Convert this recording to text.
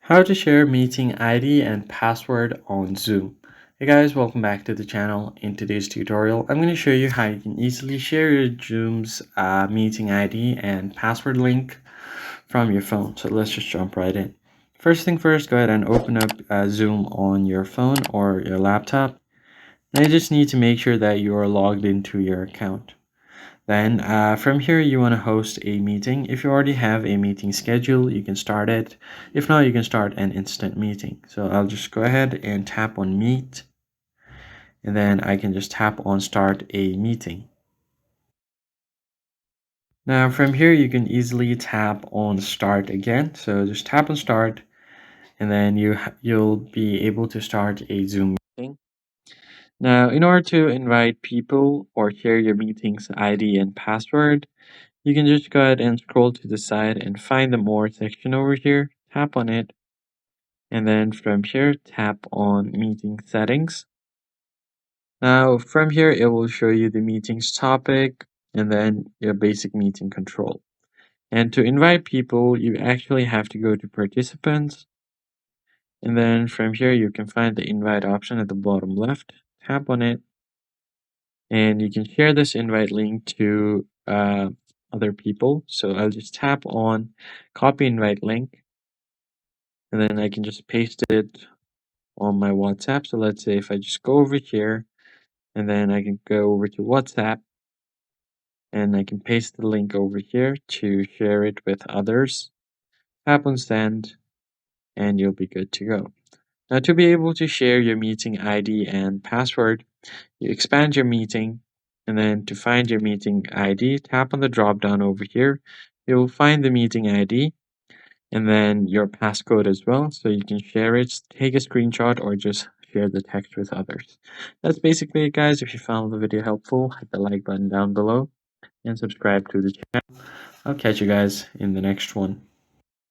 How to share meeting ID and password on Zoom. Hey guys, welcome back to the channel. In today's tutorial, I'm going to show you how you can easily share your Zoom's meeting ID and password link from your phone. So let's just jump right in. First thing first, go ahead and open up Zoom on your phone or your laptop. And you just need to make sure that you are logged into your account. Then from here, you want to host a meeting. If you already have a meeting scheduled, you can start it. If not, you can start an instant meeting. So I'll just go ahead and tap on Meet, and then I can just tap on Start a Meeting. Now from here, you can easily tap on Start again. So just tap on Start, and then you'll be able to start a Zoom meeting. Now, in order to invite people or share your meeting's ID and password, you can just go ahead and scroll to the side and find the More section over here. Tap on it. And then from here, tap on Meeting Settings. Now, from here, it will show you the meeting's topic and then your basic meeting control. And to invite people, you actually have to go to Participants. And then from here, you can find the invite option at the bottom left. Tap on it. And you can share this invite link to other people. So I'll just tap on copy invite link, and then I can just paste it on my WhatsApp. So let's say if I just go over here, and then I can go over to WhatsApp, and I can paste the link over here to share it with others. Tap on send, and you'll be good to go. Now, to be able to share your meeting ID and password, you expand your meeting, and then to find your meeting ID, tap on the drop down over here. You'll find the meeting ID and then your passcode as well, so you can share it, take a screenshot, or just share the text with others. That's basically it, guys. If you found the video helpful, hit the like button down below and subscribe to the channel. I'll catch you guys in the next one.